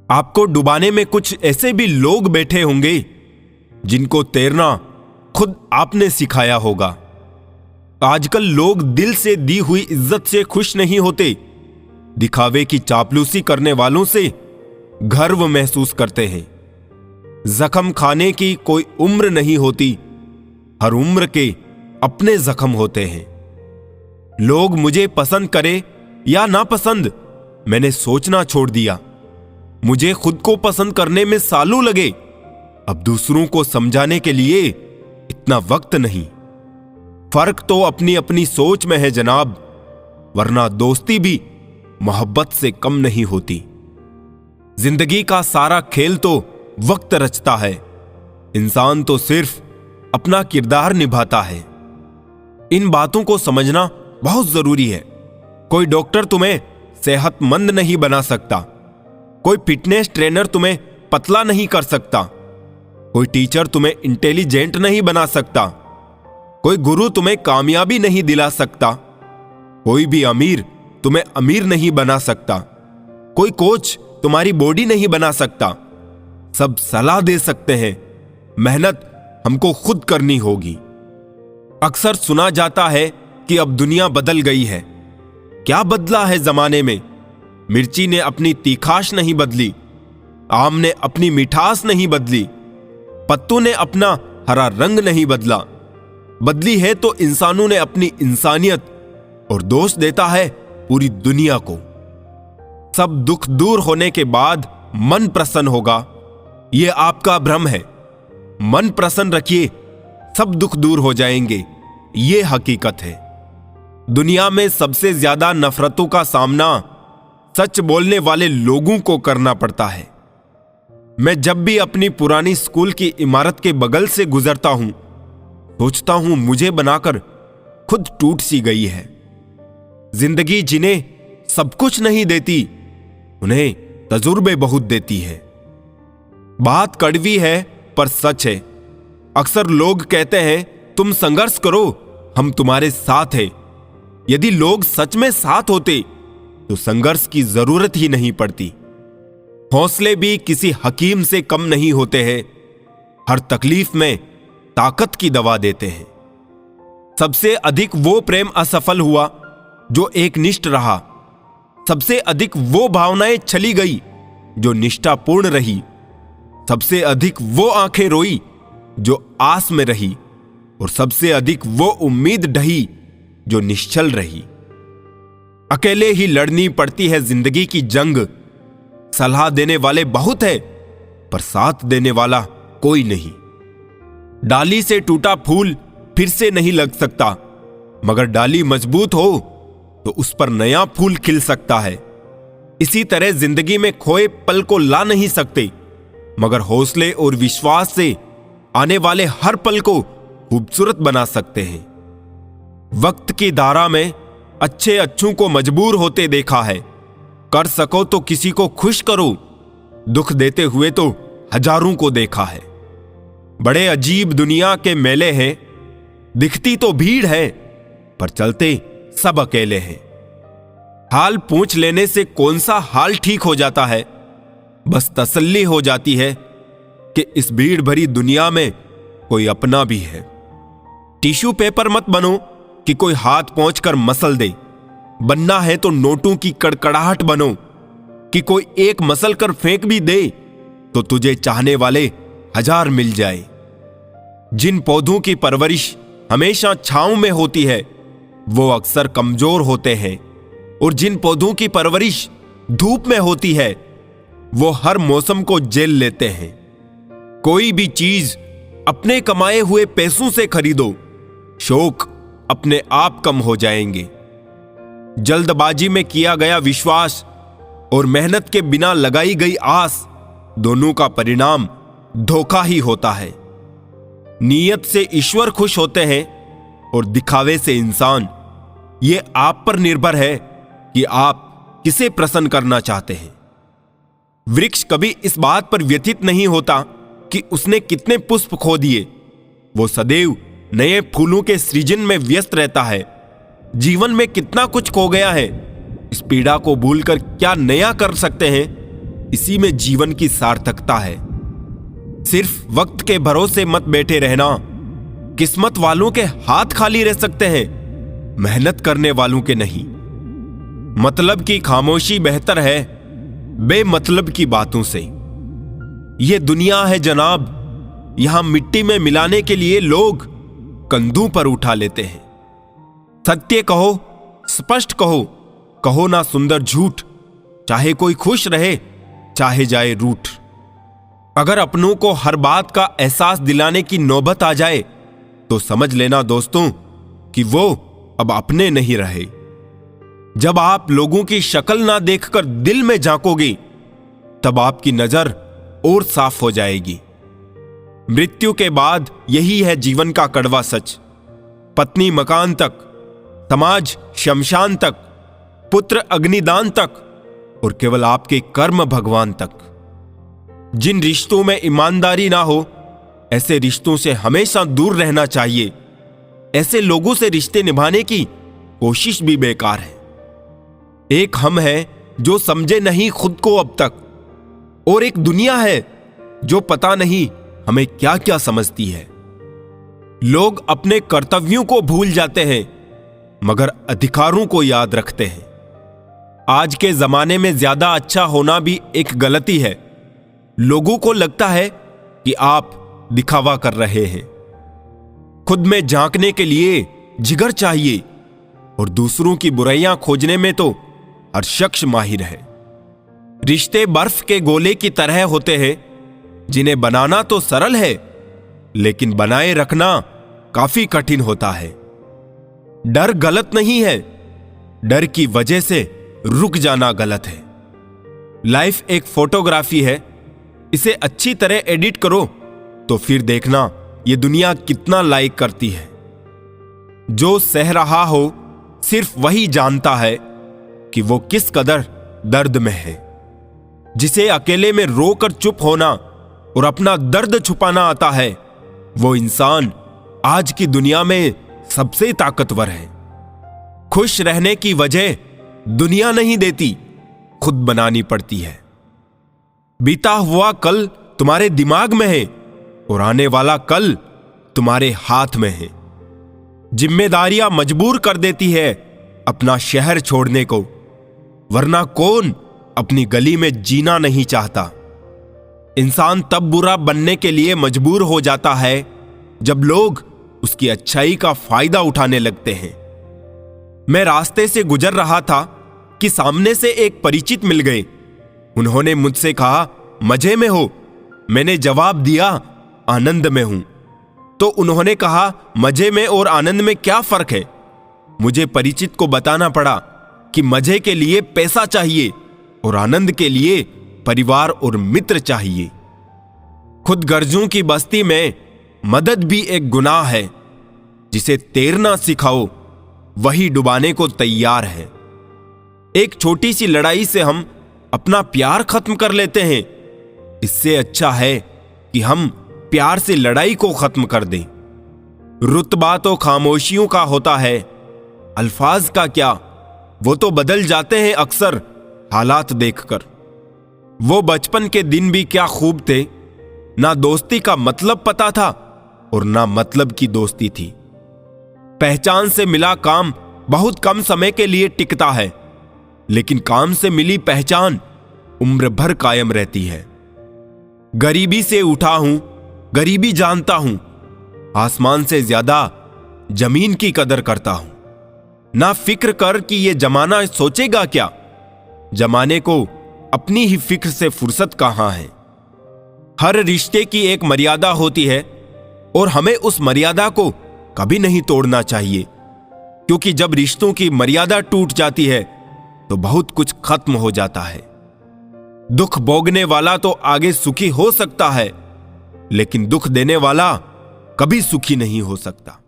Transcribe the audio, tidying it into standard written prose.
आपको डुबाने में कुछ ऐसे भी लोग बैठे होंगे जिनको तैरना खुद आपने सिखाया होगा। आजकल लोग दिल से दी हुई इज्जत से खुश नहीं होते, दिखावे की चापलूसी करने वालों से गर्व महसूस करते हैं। जख्म खाने की कोई उम्र नहीं होती, हर उम्र के अपने जख्म होते हैं। लोग मुझे पसंद करे या ना पसंद, मैंने सोचना छोड़ दिया। मुझे खुद को पसंद करने में सालों लगे, अब दूसरों को समझाने के लिए इतना वक्त नहीं। फर्क तो अपनी अपनी सोच में है जनाब, वरना दोस्ती भी मोहब्बत से कम नहीं होती। जिंदगी का सारा खेल तो वक्त रचता है, इंसान तो सिर्फ अपना किरदार निभाता है। इन बातों को समझना बहुत जरूरी है। कोई डॉक्टर तुम्हें सेहतमंद नहीं बना सकता, कोई फिटनेस ट्रेनर तुम्हें पतला नहीं कर सकता, कोई टीचर तुम्हें इंटेलिजेंट नहीं बना सकता, कोई गुरु तुम्हें कामयाबी नहीं दिला सकता, कोई भी अमीर तुम्हें अमीर नहीं बना सकता, कोई कोच तुम्हारी बॉडी नहीं बना सकता। सब सलाह दे सकते हैं, मेहनत हमको खुद करनी होगी। अक्सर सुना जाता है कि अब दुनिया बदल गई है। क्या बदला है जमाने में? मिर्ची ने अपनी तीखाश नहीं बदली, आम ने अपनी मिठास नहीं बदली, पत्तों ने अपना हरा रंग नहीं बदला। बदली है तो इंसानों ने अपनी इंसानियत, और दोष देता है पूरी दुनिया को। सब दुख दूर होने के बाद मन प्रसन्न होगा, यह आपका भ्रम है। मन प्रसन्न रखिए, सब दुख दूर हो जाएंगे, यह हकीकत है। दुनिया में सबसे ज्यादा नफरतों का सामना सच बोलने वाले लोगों को करना पड़ता है। मैं जब भी अपनी पुरानी स्कूल की इमारत के बगल से गुजरता हूं, सोचता हूं मुझे बनाकर खुद टूट सी गई है। जिंदगी जिन्हें सब कुछ नहीं देती, उन्हें तजुर्बे बहुत देती है। बात कड़वी है पर सच है। अक्सर लोग कहते हैं तुम संघर्ष करो, हम तुम्हारे साथ हैं। यदि लोग सच में साथ होते तो संघर्ष की जरूरत ही नहीं पड़ती। हौसले भी किसी हकीम से कम नहीं होते हैं, हर तकलीफ में ताकत की दवा देते हैं। सबसे अधिक वो प्रेम असफल हुआ जो एकनिष्ठ रहा, सबसे अधिक वो भावनाएं छली गई जो निष्ठापूर्ण रही, सबसे अधिक वो आंखें रोई जो आस में रही, और सबसे अधिक वो उम्मीद ढही जो निश्चल रही। अकेले ही लड़नी पड़ती है जिंदगी की जंग। सलाह देने वाले बहुत है, पर साथ देने वाला कोई नहीं। डाली से टूटा फूल फिर से नहीं लग सकता, मगर डाली मजबूत हो तो उस पर नया फूल खिल सकता है। इसी तरह जिंदगी में खोए पल को ला नहीं सकते, मगर हौसले और विश्वास से आने वाले हर पल को खूबसूरत बना सकते हैं। वक्त की धारा में अच्छे अच्छों को मजबूर होते देखा है। कर सको तो किसी को खुश करो, दुख देते हुए तो हजारों को देखा है। बड़े अजीब दुनिया के मेले हैं, दिखती तो भीड़ है पर चलते सब अकेले हैं। हाल पूछ लेने से कौन सा हाल ठीक हो जाता है? बस तसल्ली हो जाती है कि इस भीड़ भरी दुनिया में कोई अपना भी है। टिश्यू पेपर मत बनो कि कोई हाथ पहुंचकर मसल दे। बनना है तो नोटों की कड़कड़ाहट बनो कि कोई एक मसल कर फेंक भी दे तो तुझे चाहने वाले हजार मिल जाए। जिन पौधों की परवरिश हमेशा छांव में होती है वो अक्सर कमजोर होते हैं, और जिन पौधों की परवरिश धूप में होती है वो हर मौसम को झेल लेते हैं। कोई भी चीज अपने कमाए हुए पैसों से खरीदो, शौक अपने आप कम हो जाएंगे। जल्दबाजी में किया गया विश्वास और मेहनत के बिना लगाई गई आस, दोनों का परिणाम धोखा ही होता है। नीयत से ईश्वर खुश होते हैं और दिखावे से इंसान। यह आप पर निर्भर है कि आप किसे प्रसन्न करना चाहते हैं। वृक्ष कभी इस बात पर व्यथित नहीं होता कि उसने कितने पुष्प खो दिए, वो सदैव नए फूलों के सृजन में व्यस्त रहता है। जीवन में कितना कुछ खो गया है, इस पीड़ा को भूलकर क्या नया कर सकते हैं, इसी में जीवन की सार्थकता है। सिर्फ वक्त के भरोसे मत बैठे रहना। किस्मत वालों के हाथ खाली रह सकते हैं, मेहनत करने वालों के नहीं। मतलब की खामोशी बेहतर है बेमतलब की बातों से। यह दुनिया है जनाब, यहां मिट्टी में मिलाने के लिए लोग कंधों पर उठा लेते हैं। सत्य कहो, स्पष्ट कहो, कहो ना सुंदर झूठ, चाहे कोई खुश रहे चाहे जाए रूठ। अगर अपनों को हर बात का एहसास दिलाने की नौबत आ जाए तो समझ लेना दोस्तों कि वो अब अपने नहीं रहे। जब आप लोगों की शक्ल ना देखकर दिल में झांकोगे तब आपकी नजर और साफ हो जाएगी। मृत्यु के बाद यही है जीवन का कड़वा सच। पत्नी मकान तक, समाज शमशान तक, पुत्र अग्निदान तक और केवल आपके कर्म भगवान तक। जिन रिश्तों में ईमानदारी ना हो ऐसे रिश्तों से हमेशा दूर रहना चाहिए। ऐसे लोगों से रिश्ते निभाने की कोशिश भी बेकार है। एक हम है जो समझे नहीं खुद को अब तक, और एक दुनिया है जो पता नहीं हमें क्या क्या समझती है। लोग अपने कर्तव्यों को भूल जाते हैं मगर अधिकारों को याद रखते हैं। आज के जमाने में ज्यादा अच्छा होना भी एक गलती है। लोगों को लगता है कि आप दिखावा कर रहे हैं। खुद में झांकने के लिए जिगर चाहिए और दूसरों की बुराइयां खोजने में तो हर शख्स माहिर है। रिश्ते बर्फ के गोले की तरह होते हैं जिन्हें बनाना तो सरल है लेकिन बनाए रखना काफी कठिन होता है। डर गलत नहीं है, डर की वजह से रुक जाना गलत है। लाइफ एक फोटोग्राफी है, इसे अच्छी तरह एडिट करो तो फिर देखना ये दुनिया कितना लाइक करती है। जो सह रहा हो सिर्फ वही जानता है कि वो किस कदर दर्द में है। जिसे अकेले में रोकर चुप होना और अपना दर्द छुपाना आता है वो इंसान आज की दुनिया में सबसे ताकतवर है। खुश रहने की वजह दुनिया नहीं देती, खुद बनानी पड़ती है। बीता हुआ कल तुम्हारे दिमाग में है और आने वाला कल तुम्हारे हाथ में है। जिम्मेदारियां मजबूर कर देती है अपना शहर छोड़ने को, वरना कौन अपनी गली में जीना नहीं चाहता। इंसान तब बुरा बनने के लिए मजबूर हो जाता है जब लोग उसकी अच्छाई का फायदा उठाने लगते हैं। मैं रास्ते से गुजर रहा था कि सामने से एक परिचित मिल गए। उन्होंने मुझसे कहा, मजे में हो? मैंने जवाब दिया, आनंद में हूं। तो उन्होंने कहा, मजे में और आनंद में क्या फर्क है? मुझे परिचित को बताना पड़ा कि मजे के लिए पैसा चाहिए और आनंद के लिए परिवार और मित्र चाहिए। खुद गर्जों की बस्ती में मदद भी एक गुनाह है। जिसे तैरना सिखाओ वही डुबाने को तैयार है। एक छोटी सी लड़ाई से हम अपना प्यार खत्म कर लेते हैं। इससे अच्छा है कि हम प्यार से लड़ाई को खत्म कर दें। रुतबा तो खामोशियों का होता है, अल्फाज का क्या, वो तो बदल जाते हैं अक्सर हालात देखकर। वो बचपन के दिन भी क्या खूब थे, ना दोस्ती का मतलब पता था और ना मतलब की दोस्ती थी। पहचान से मिला काम बहुत कम समय के लिए टिकता है, लेकिन काम से मिली पहचान उम्र भर कायम रहती है। गरीबी से उठा हूं, गरीबी जानता हूं, आसमान से ज्यादा जमीन की कदर करता हूं। ना फिक्र कर कि यह जमाना सोचेगा क्या, जमाने को अपनी ही फिक्र से फुर्सत कहां है। हर रिश्ते की एक मर्यादा होती है और हमें उस मर्यादा को कभी नहीं तोड़ना चाहिए, क्योंकि जब रिश्तों की मर्यादा टूट जाती है तो बहुत कुछ खत्म हो जाता है। दुख भोगने वाला तो आगे सुखी हो सकता है, लेकिन दुख देने वाला कभी सुखी नहीं हो सकता।